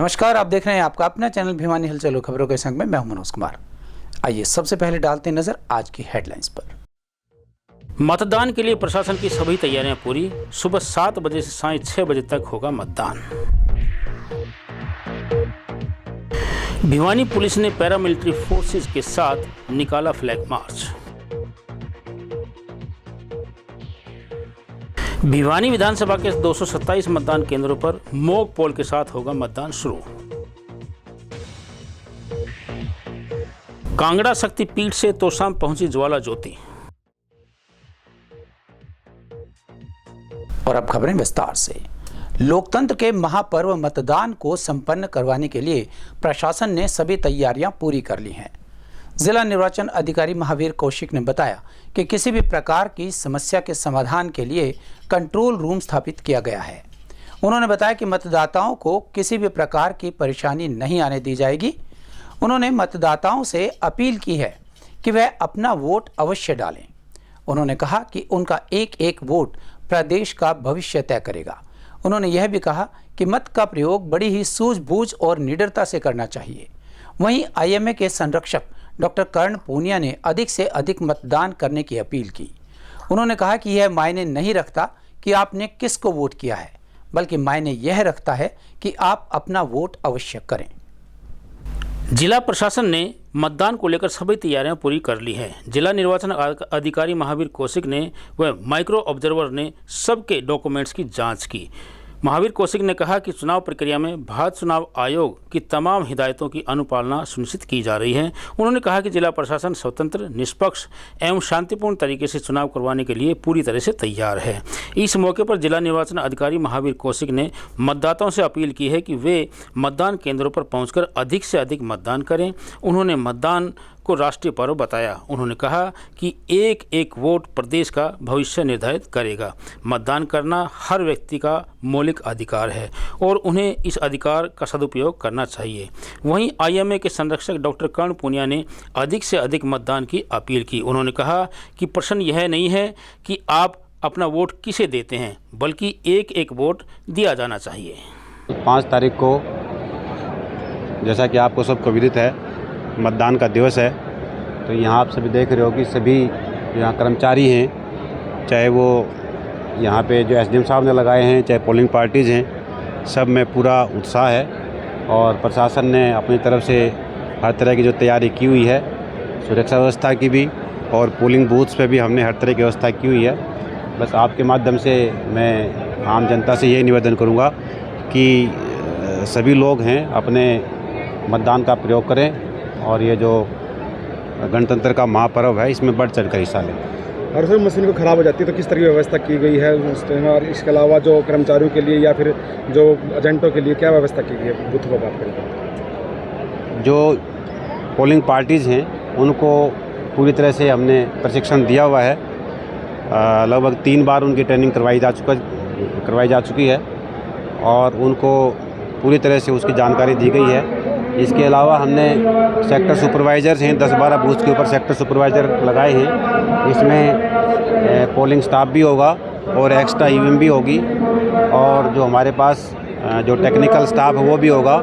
नमस्कार, आप देख रहे हैं आपका अपना चैनल भिवानी हलचल खबरों के संग में मैं हूं मनोज कुमार। आइए सबसे पहले डालते हैं नजर आज की हेडलाइंस पर। मतदान के लिए प्रशासन की सभी तैयारियां पूरी। सुबह 7 बजे से सायं 6 बजे तक होगा मतदान। भिवानी पुलिस ने पैरामिलिट्री फोर्सेज के साथ निकाला फ्लैग मार्च। भिवानी विधानसभा के 227 मतदान केंद्रों पर मॉक पोल के साथ होगा मतदान शुरू। कांगड़ा शक्तिपीठ से तोशाम पहुंची ज्वाला ज्योति। और अब खबरें विस्तार से। लोकतंत्र के महापर्व मतदान को संपन्न करवाने के लिए प्रशासन ने सभी तैयारियां पूरी कर ली हैं। जिला निर्वाचन अधिकारी महावीर कौशिक ने बताया कि किसी भी प्रकार की समस्या के समाधान के लिए कंट्रोल रूम स्थापित किया गया है। उन्होंने बताया कि मतदाताओं को किसी भी प्रकार की परेशानी नहीं आने दी जाएगी। उन्होंने मतदाताओं से अपील की है कि वह अपना वोट अवश्य डालें। उन्होंने कहा कि उनका एक एक वोट प्रदेश का भविष्य तय करेगा। उन्होंने यह भी कहा कि मत का प्रयोग बड़ी ही सूझबूझ और निडरता से करना चाहिए। वहीं आईएमए के संरक्षक डॉक्टर कर्ण पूनिया ने अधिक से अधिक मतदान करने की अपील की। उन्होंने कहा कि यह मायने नहीं रखता कि आपने किसको वोट किया है, बल्कि मायने यह रखता है कि आप अपना वोट अवश्य करें। जिला प्रशासन ने मतदान को लेकर सभी तैयारियां पूरी कर ली है। जिला निर्वाचन अधिकारी महावीर कौशिक ने व माइक्रो ऑब्जर्वर ने सबके डॉक्यूमेंट्स की जांच की। महावीर कौशिक ने कहा कि चुनाव प्रक्रिया में भारत चुनाव आयोग की तमाम हिदायतों की अनुपालना सुनिश्चित की जा रही है। उन्होंने कहा कि जिला प्रशासन स्वतंत्र, निष्पक्ष एवं शांतिपूर्ण तरीके से चुनाव करवाने के लिए पूरी तरह से तैयार है। इस मौके पर जिला निर्वाचन अधिकारी महावीर कौशिक ने मतदाताओं से अपील की है कि वे मतदान केंद्रों पर पहुंचकर अधिक से अधिक मतदान करें। उन्होंने मतदान को राष्ट्रीय पर्व बताया। उन्होंने कहा कि एक एक वोट प्रदेश का भविष्य निर्धारित करेगा। मतदान करना हर व्यक्ति का मौलिक अधिकार है और उन्हें इस अधिकार का सदुपयोग करना चाहिए। वहीं आईएमए के संरक्षक डॉक्टर कर्ण पूनिया ने अधिक से अधिक मतदान की अपील की। उन्होंने कहा कि प्रश्न यह नहीं है कि आप अपना वोट किसे देते हैं, बल्कि एक एक वोट दिया जाना चाहिए। 5 तारीख को जैसा कि आपको सबको विदित है मतदान का दिवस है। तो यहाँ आप सभी देख रहे हो कि सभी यहाँ कर्मचारी हैं, चाहे वो यहाँ पे जो एसडीएम साहब ने लगाए हैं, चाहे पोलिंग पार्टीज़ हैं, सब में पूरा उत्साह है। और प्रशासन ने अपनी तरफ से हर तरह की जो तैयारी की हुई है, सुरक्षा व्यवस्था की भी और पोलिंग बूथ्स पे भी हमने हर तरह की व्यवस्था की हुई है। बस आपके माध्यम से मैं आम जनता से यही निवेदन करूँगा कि सभी लोग हैं अपने मतदान का प्रयोग करें और ये जो गणतंत्र का महापर्व है इसमें बढ़ चढ़ कर हिस्सा लें। और सर मशीन को ख़राब हो जाती है तो किस तरह की व्यवस्था की गई है उस टाइम, और इसके अलावा जो कर्मचारियों के लिए या फिर जो एजेंटों के लिए क्या व्यवस्था की गई है? बूथ पर बात करें। जो पोलिंग पार्टीज़ हैं उनको पूरी तरह से हमने प्रशिक्षण दिया हुआ है। लगभग 3 बार उनकी ट्रेनिंग करवाई जा चुकी है और उनको पूरी तरह से उसकी जानकारी दी गई है। इसके अलावा हमने सेक्टर सुपरवाइज़र्स हैं, 10-12 बूथ के ऊपर सेक्टर सुपरवाइज़र लगाए हैं। इसमें पोलिंग स्टाफ भी होगा और एक्स्ट्रा ईवीएम भी होगी और जो हमारे पास जो टेक्निकल स्टाफ है वो भी होगा।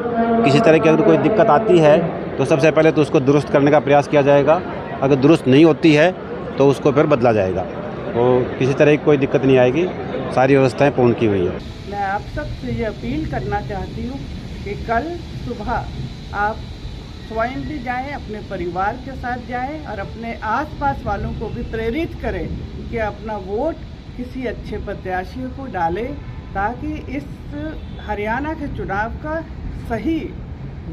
किसी तरह की अगर कोई दिक्कत आती है तो सबसे पहले तो उसको दुरुस्त करने का प्रयास किया जाएगा। अगर दुरुस्त नहीं होती है तो उसको फिर बदला जाएगा। तो किसी तरह की कोई दिक्कत नहीं आएगी, सारी व्यवस्थाएँ पूर्ण की हुई है। मैं आप सबसे ये अपील करना चाहती हूँ कि कल सुबह आप स्वयं भी जाएं, अपने परिवार के साथ जाएं और अपने आसपास वालों को भी प्रेरित करें कि अपना वोट किसी अच्छे प्रत्याशी को डालें, ताकि इस हरियाणा के चुनाव का सही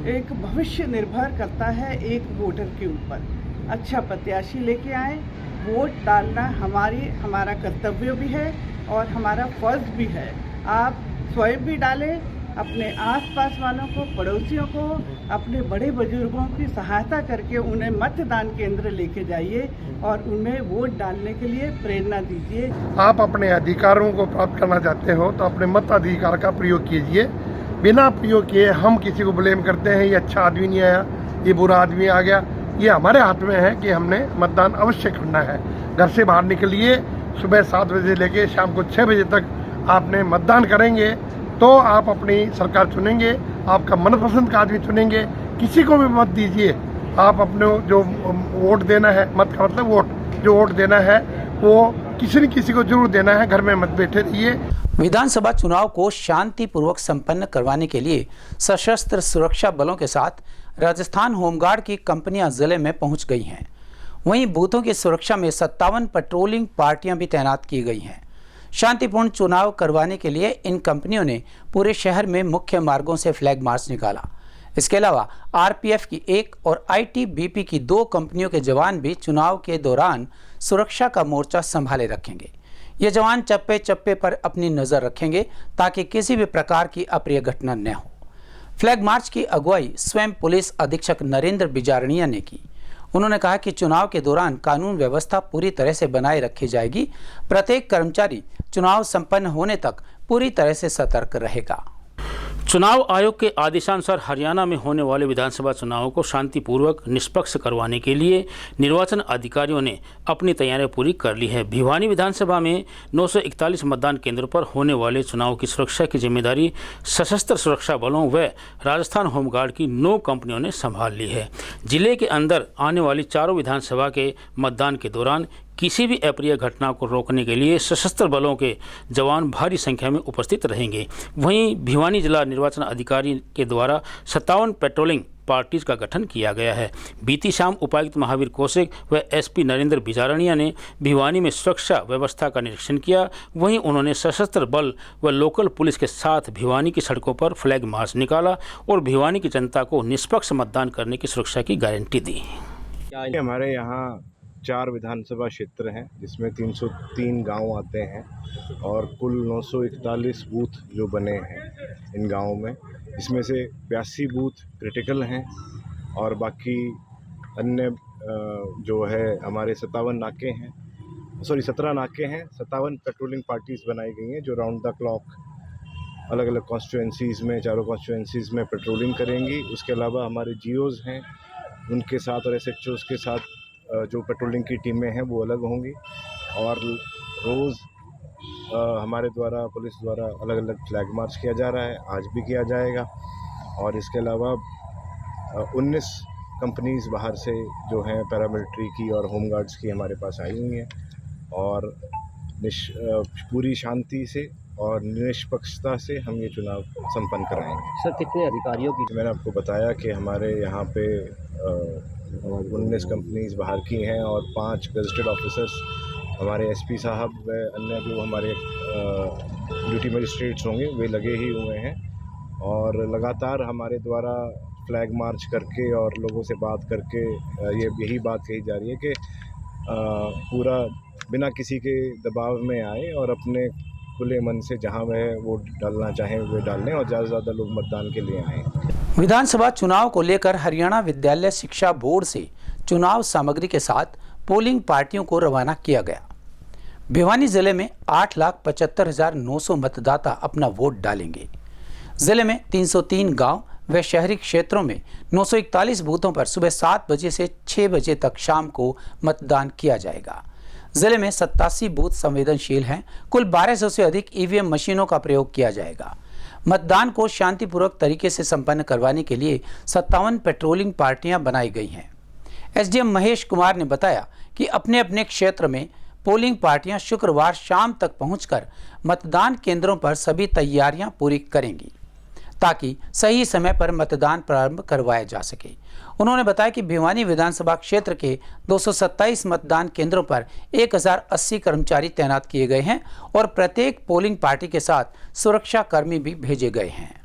एक भविष्य निर्भर करता है एक वोटर के ऊपर। अच्छा प्रत्याशी लेके आएं। वोट डालना हमारा कर्तव्य भी है और हमारा फर्ज भी है। आप स्वयं भी डालें, अपने आसपास वालों को, पड़ोसियों को, अपने बड़े बुजुर्गों की सहायता करके उन्हें मतदान केंद्र लेके जाइए और उन्हें वोट डालने के लिए प्रेरणा दीजिए। आप अपने अधिकारों को प्राप्त करना चाहते हो तो अपने मताधिकार का प्रयोग कीजिए। बिना प्रयोग किए हम किसी को ब्लेम करते हैं, ये अच्छा आदमी नहीं आया, ये बुरा आदमी आ गया। ये हमारे हाथ में है कि हमने मतदान अवश्य करना है। घर से बाहर निकलिए, सुबह 7 बजे लेके शाम को 6 बजे तक आपने मतदान करेंगे तो आप अपनी सरकार चुनेंगे, आपका मनपसंद का आदमी चुनेंगे। किसी को भी मत दीजिए। आप अपने जो वोट देना है, मत का मतलब वोट, जो वोट देना है वो किसी न किसी को जरूर देना है। घर में मत बैठे रहिए। विधानसभा चुनाव को शांतिपूर्वक संपन्न करवाने के लिए सशस्त्र सुरक्षा बलों के साथ राजस्थान होमगार्ड की कंपनियां जिले में पहुंच गई हैं। वहीं बूथों की सुरक्षा में 57 पेट्रोलिंग पार्टियां भी तैनात की गई हैं। शांतिपूर्ण चुनाव करवाने के लिए इन कंपनियों ने पूरे शहर में मुख्य मार्गों से फ्लैग मार्च निकाला। इसके अलावा आरपीएफ की एक और आईटीबीपी की 2 कंपनियों के जवान भी चुनाव के दौरान सुरक्षा का मोर्चा संभाले रखेंगे। ये जवान चप्पे चप्पे पर अपनी नजर रखेंगे ताकि किसी भी प्रकार की अप्रिय घटना न हो। फ्लैग मार्च की अगुवाई स्वयं पुलिस अधीक्षक नरेंद्र बिजारणिया ने की। उन्होंने कहा कि चुनाव के दौरान कानून व्यवस्था पूरी तरह से बनाए रखी जाएगी। प्रत्येक कर्मचारी चुनाव संपन्न होने तक पूरी तरह से सतर्क रहेगा। चुनाव आयोग के आदेशानुसार हरियाणा में होने वाले विधानसभा चुनावों को शांतिपूर्वक निष्पक्ष करवाने के लिए निर्वाचन अधिकारियों ने अपनी तैयारियां पूरी कर ली है। भिवानी विधानसभा में 941 मतदान केंद्रों पर होने वाले चुनाव की सुरक्षा की जिम्मेदारी सशस्त्र सुरक्षा बलों व राजस्थान होमगार्ड की 9 कंपनियों ने संभाल ली है। जिले के अंदर आने वाली 4 विधानसभा के मतदान के दौरान किसी भी अप्रिय घटना को रोकने के लिए सशस्त्र बलों के जवान भारी संख्या में उपस्थित रहेंगे। वहीं भिवानी जिला निर्वाचन अधिकारी के द्वारा 57 पेट्रोलिंग पार्टीज का गठन किया गया है। बीती शाम उपायुक्त महावीर कौशिक व एसपी नरेंद्र बिजारणिया ने भिवानी में सुरक्षा व्यवस्था का निरीक्षण किया। वहीं उन्होंने सशस्त्र बल व लोकल पुलिस के साथ भिवानी की सड़कों पर फ्लैग मार्च निकाला और भिवानी की जनता को निष्पक्ष मतदान करने की सुरक्षा की गारंटी दी। हमारे यहाँ 4 विधानसभा क्षेत्र हैं जिसमें 303 गांव आते हैं और कुल 941 बूथ जो बने हैं इन गांवों में, इसमें से 82 बूथ क्रिटिकल हैं और बाकी अन्य जो है हमारे 17 नाके हैं, 17 नाके हैं। 57 पेट्रोलिंग पार्टीज बनाई गई हैं जो राउंड द क्लॉक अलग अलग कॉन्स्टिट्यूएंसीज़ में, चारों कॉन्स्टिट्यूएंसीज़ में पेट्रोलिंग करेंगी। उसके अलावा हमारे जीओज़ हैं, उनके साथ और एसएचओज़ के साथ जो पेट्रोलिंग की टीमें हैं वो अलग होंगी और रोज़ हमारे द्वारा पुलिस द्वारा अलग अलग फ्लैग मार्च किया जा रहा है, आज भी किया जाएगा। और इसके अलावा 19 कंपनीज़ बाहर से जो हैं पैरामिलिट्री की और होमगार्ड्स की हमारे पास आई हुई हैं और पूरी शांति से और निष्पक्षता से हम ये चुनाव संपन्न कराएंगे। सर, कितने अधिकारियों की? मैंने आपको बताया कि हमारे यहाँ पे 19 कंपनीज बाहर की हैं और 5 गजेटेड ऑफिसर्स हमारे एसपी साहब व अन्य जो हमारे ड्यूटी मजिस्ट्रेट्स होंगे वे लगे ही हुए हैं और लगातार हमारे द्वारा फ्लैग मार्च करके और लोगों से बात करके यही बात कही जा रही है कि पूरा बिना किसी के दबाव में आए और अपने खुले मन से जहां वह वोट डालना चाहें वे डालें और ज़्यादा से ज़्यादा लोग मतदान के लिए आएँ। विधानसभा चुनाव को लेकर हरियाणा विद्यालय शिक्षा बोर्ड से चुनाव सामग्री के साथ पोलिंग पार्टियों को रवाना किया गया। भिवानी जिले में 8,75,900 मतदाता अपना वोट डालेंगे। जिले में 303 गांव व शहरी क्षेत्रों में 941 बूथों पर सुबह 7 बजे से 6 बजे तक शाम को मतदान किया जाएगा। जिले में 87 बूथ संवेदनशील हैं। कुल 1200 से अधिक ईवीएम मशीनों का प्रयोग किया जाएगा। मतदान को शांतिपूर्वक तरीके से संपन्न करवाने के लिए 57 पेट्रोलिंग पार्टियां बनाई गई हैं। एसडीएम महेश कुमार ने बताया कि अपने अपने क्षेत्र में पोलिंग पार्टियां शुक्रवार शाम तक पहुंचकर मतदान केंद्रों पर सभी तैयारियां पूरी करेंगी ताकि सही समय पर मतदान प्रारंभ करवाया जा सके। उन्होंने बताया कि भिवानी विधानसभा क्षेत्र के 227 मतदान केंद्रों पर 1080 कर्मचारी तैनात किए गए हैं और प्रत्येक पोलिंग पार्टी के साथ सुरक्षा कर्मी भी भेजे गए हैं।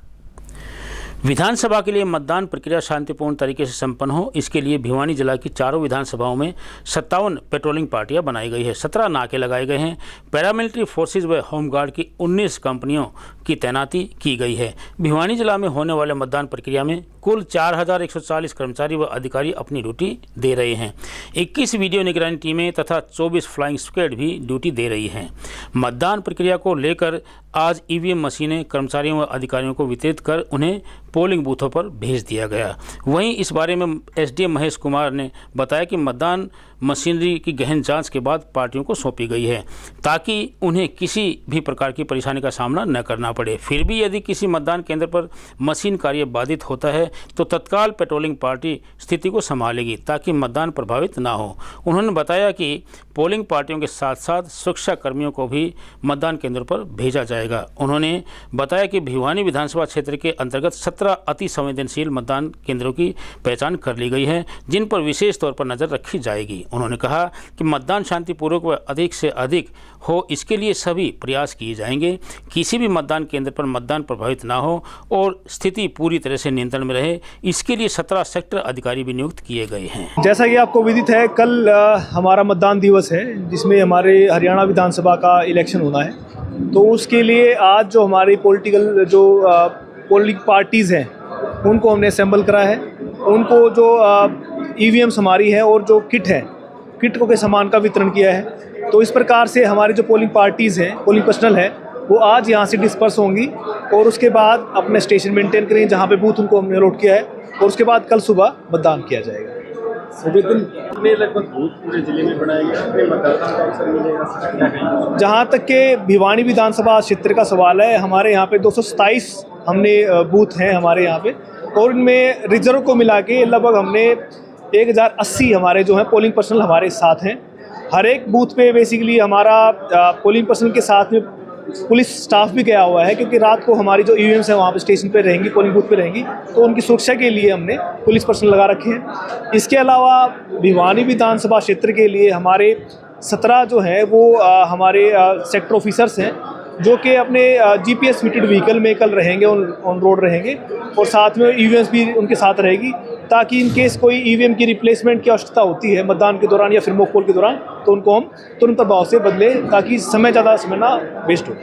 विधानसभा के लिए मतदान प्रक्रिया शांतिपूर्ण तरीके से संपन्न हो, इसके लिए भिवानी जिला की चारों विधानसभाओं में 57 पेट्रोलिंग पार्टियां बनाई गई है। 17 नाके लगाए गए हैं। पैरामिलिट्री फोर्सेज व होमगार्ड की 19 कंपनियों की तैनाती की गई है। भिवानी जिला में होने वाले मतदान प्रक्रिया में कुल 4,140 कर्मचारी व अधिकारी अपनी ड्यूटी दे रहे हैं। 21 वीडियो निगरानी टीमें तथा 24 फ्लाइंग स्क्वाड भी ड्यूटी दे रही हैं। मतदान प्रक्रिया को लेकर आज ईवीएम मशीनें कर्मचारियों व अधिकारियों को वितरित कर उन्हें पोलिंग बूथों पर भेज दिया गया। वहीं इस बारे में एसडीएम महेश कुमार ने बताया कि मतदान मशीनरी की गहन जांच के बाद पार्टियों को सौंपी गई है ताकि उन्हें किसी भी प्रकार की परेशानी का सामना न करना पड़े। फिर भी यदि किसी मतदान केंद्र पर मशीन कार्य बाधित होता है तो तत्काल पेट्रोलिंग पार्टी स्थिति को संभालेगी ताकि मतदान प्रभावित ना हो। उन्होंने बताया कि पोलिंग पार्टियों के साथ साथ सुरक्षा कर्मियों को भी मतदान केंद्रों पर भेजा जाएगा। उन्होंने बताया कि भिवानी विधानसभा क्षेत्र के अंतर्गत 17 अति संवेदनशील मतदान केंद्रों की पहचान कर ली गई है जिन पर विशेष तौर पर नजर रखी जाएगी। उन्होंने कहा कि मतदान शांतिपूर्वक व अधिक से अधिक हो इसके लिए सभी प्रयास किए जाएंगे। किसी भी मतदान केंद्र पर मतदान प्रभावित ना हो और स्थिति पूरी तरह से नियंत्रण में रहे, इसके लिए 17 सेक्टर अधिकारी भी नियुक्त किए गए हैं। जैसा कि आपको विदित है, कल हमारा मतदान दिवस है जिसमें हमारे हरियाणा विधानसभा का इलेक्शन होना है। तो उसके लिए आज जो हमारी पॉलिटिकल जो पोलिंग पार्टीज़ हैं उनको हमने असेंबल करा है। उनको जो ईवीएम्स हमारी है और जो किट है, किट को के सामान का वितरण किया है। तो इस प्रकार से हमारी जो पोलिंग पार्टीज़ हैं, पोलिंग पर्सनल है, वो आज यहाँ से डिस्पर्स होंगी और उसके बाद अपने स्टेशन मेंटेन करेंगे जहाँ पे बूथ उनको हमने अलॉट किया है और उसके बाद कल सुबह मतदान किया जाएगा। लगभग बूथ पूरे जिले में बनाएंगे, अपने मतदाताओं को अवसर मिलेगा। जहाँ तक के भिवानी विधानसभा क्षेत्र का सवाल है, हमारे यहाँ पे 227 हमने बूथ हैं हमारे यहाँ पे और इनमें रिजर्व को मिला के लगभग हमने 1080 हमारे जो हैं पोलिंग पर्सनल हमारे साथ हैं। हर एक बूथ पे बेसिकली हमारा पोलिंग पर्सनल के साथ में पुलिस स्टाफ भी गया हुआ है क्योंकि रात को हमारी जो ईवीएम्स हैं वहाँ पे स्टेशन पे रहेंगी, पोलिंग बूथ पे रहेंगी, तो उनकी सुरक्षा के लिए हमने पुलिस पर्सनल लगा रखे हैं। इसके अलावा भिवानी विधानसभा क्षेत्र के लिए हमारे 17 जो हैं वो हमारे सेक्टर ऑफिसर्स हैं जो कि अपने GPS फिटेड व्हीकल में कल रहेंगे, ऑन रोड रहेंगे और साथ में ईवीएम्स भी उनके साथ रहेगी ताकि इन केस कोई ईवीएम की रिप्लेसमेंट की आवश्यकता होती है मतदान के दौरान या फिर मॉक पोल के दौरान तो उनको हम तुरंत प्रभाव से बदले ताकि ज़्यादा समय ना वेस्ट हो।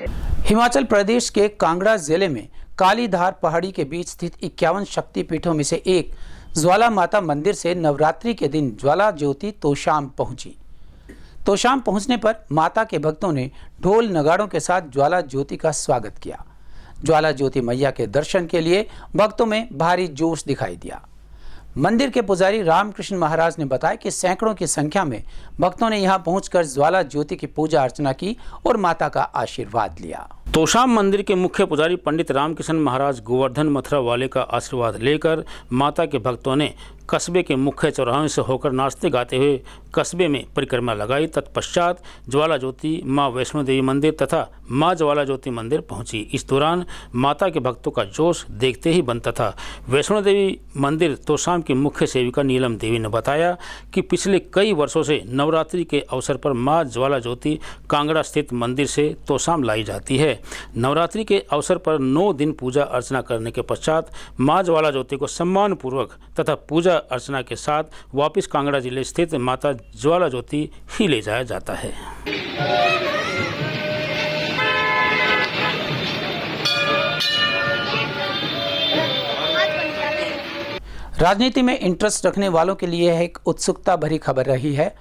हिमाचल प्रदेश के कांगड़ा जिले में कालीधार पहाड़ी के बीच स्थित 51 शक्तिपीठों में से एक ज्वाला माता मंदिर से नवरात्रि के दिन ज्वाला ज्योति तोशाम पहुंची। तोशाम पहुंचने पर माता के भक्तों ने ढोल नगाड़ों के साथ ज्वाला ज्योति का स्वागत किया। ज्वाला ज्योति मैया के दर्शन के लिए भक्तों में भारी जोश दिखाई दिया। मंदिर के पुजारी रामकृष्ण महाराज ने बताया कि सैकड़ों की संख्या में भक्तों ने यहां पहुंचकर ज्वाला ज्योति की पूजा अर्चना की और माता का आशीर्वाद लिया। तोशाम मंदिर के मुख्य पुजारी पंडित रामकृष्ण महाराज गोवर्धन मथुरा वाले का आशीर्वाद लेकर माता के भक्तों ने कस्बे के मुख्य चौराहे से होकर नाचते गाते हुए कस्बे में परिक्रमा लगाई। तत्पश्चात ज्वाला ज्योति माँ वैष्णो देवी मंदिर तथा माँ ज्वाला ज्योति मंदिर पहुंची। इस दौरान माता के भक्तों का जोश देखते ही बनता था। वैष्णो देवी मंदिर तोशाम की मुख्य सेविका नीलम देवी ने बताया कि पिछले कई वर्षों से नवरात्रि के अवसर पर माँ ज्वाला ज्योति कांगड़ा स्थित मंदिर से तोशाम लाई जाती है। नवरात्रि के अवसर पर 9 दिन पूजा अर्चना करने के पश्चात माँ ज्वाला ज्योति को सम्मान पूर्वक तथा पूजा अर्चना के साथ वापस कांगड़ा जिले स्थित माता ज्वाला ज्योति ही ले जाया जाता है। राजनीति में इंटरेस्ट रखने वालों के लिए एक उत्सुकता भरी खबर रही है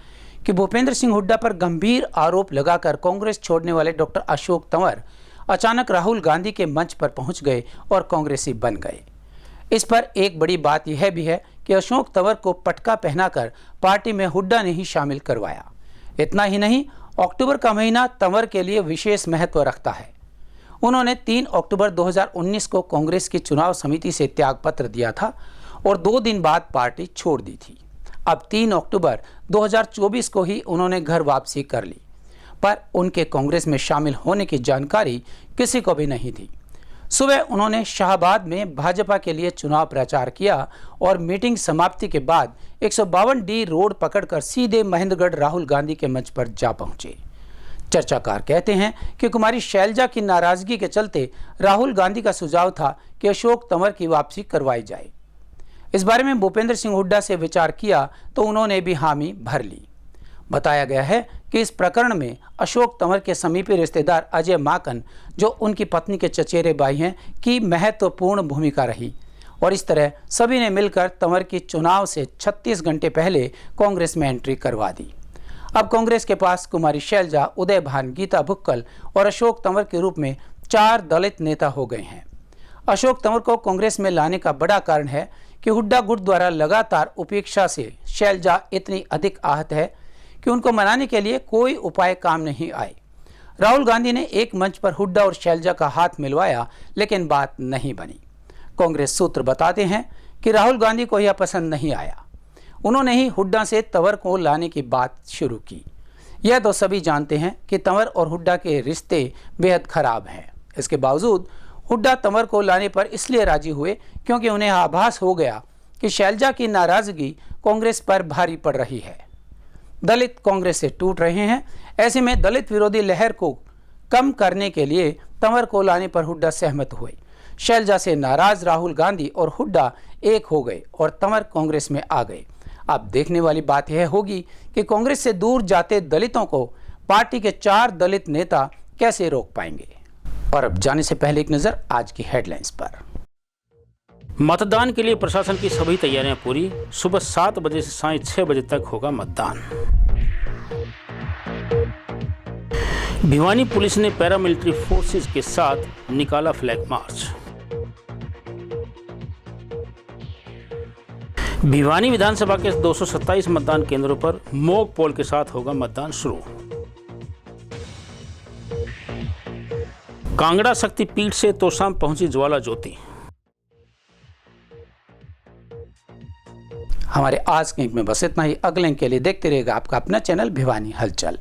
कि भूपेंद्र सिंह हुड्डा पर गंभीर आरोप लगाकर कांग्रेस छोड़ने वाले डॉक्टर अशोक तंवर अचानक राहुल गांधी के मंच पर पहुंच गए और कांग्रेसी बन गए। इस पर एक बड़ी बात यह भी है कि अशोक तंवर को पटका पहनाकर पार्टी में हुड्डा ने ही शामिल करवाया। इतना ही नहीं, अक्टूबर का महीना तंवर के लिए विशेष महत्व रखता है। उन्होंने 3 अक्टूबर 2019 को कांग्रेस की चुनाव समिति से त्यागपत्र दिया था और 2 दिन बाद पार्टी छोड़ दी थी। अब 3 अक्टूबर 2024 को ही उन्होंने घर वापसी कर ली, पर उनके कांग्रेस में शामिल होने की जानकारी किसी को भी नहीं थी। सुबह उन्होंने शाहबाद में भाजपा के लिए चुनाव प्रचार किया और मीटिंग समाप्ति के बाद 152D रोड पकड़कर सीधे महेंद्रगढ़ राहुल गांधी के मंच पर जा पहुंचे। चर्चाकार कहते हैं कि कुमारी शैलजा की नाराजगी के चलते राहुल गांधी का सुझाव था कि अशोक तंवर की वापसी करवाई जाए। इस बारे में भूपेंद्र सिंह हुड्डा से विचार किया तो उन्होंने भी हामी भर ली। बताया गया है कि इस प्रकरण में अशोक तंवर के समीपी रिश्तेदार अजय माकन, जो उनकी पत्नी के चचेरे भाई हैं, की महत्वपूर्ण भूमिका रही और इस तरह सभी ने मिलकर तंवर की चुनाव से 36 घंटे पहले कांग्रेस में एंट्री करवा दी। अब कांग्रेस के पास कुमारी शैलजा, उदय भान, गीता भुक्कल और अशोक तंवर के रूप में 4 दलित नेता हो गए हैं। अशोक तंवर को कांग्रेस में लाने का बड़ा कारण है कि हुड्डा गुट द्वारा लगातार उपेक्षा से शैलजा इतनी अधिक आहत है कि उनको मनाने के लिए कोई उपाय काम नहीं आए। राहुल गांधी ने एक मंच पर हुड्डा और शैलजा का हाथ मिलवाया, लेकिन बात नहीं बनी। कांग्रेस सूत्र बताते हैं कि राहुल गांधी को यह पसंद नहीं आया। उन्होंने ही हुड्डा से तंवर को लाने की बात शुरू की। यह तो सभी जानते हैं कि तंवर और हुड्डा के रिश्ते बेहद खराब हैं। इसके बावजूद हुड्डा तंवर को लाने पर इसलिए राजी हुए क्योंकि उन्हें आभास हो गया कि शैलजा की नाराजगी कांग्रेस पर भारी पड़ रही है। दलित कांग्रेस से टूट रहे हैं। ऐसे में दलित विरोधी लहर को कम करने के लिए तंवर को लाने पर हुड्डा सहमत हुए। शैलजा से नाराज राहुल गांधी और हुड्डा एक हो गए और तंवर कांग्रेस में आ गए। अब देखने वाली बात यह होगी कि कांग्रेस से दूर जाते दलितों को पार्टी के 4 दलित नेता कैसे रोक पाएंगे। और अब जाने से पहले एक नजर आज की हेडलाइंस पर। मतदान के लिए प्रशासन की सभी तैयारियां पूरी। सुबह 7 बजे से सायं 6 बजे तक होगा मतदान। भिवानी पुलिस ने पैरामिलिट्री फोर्सेस के साथ निकाला फ्लैग मार्च। भिवानी विधानसभा के 227 मतदान केंद्रों पर मॉक पोल के साथ होगा मतदान शुरू। कांगड़ा शक्तिपीठ से तोशाम पहुंची ज्वाला ज्योति। हमारे आज के अंक में बस इतना ही। अगले अंक के लिए देखते रहेगा आपका अपना चैनल भिवानी हलचल।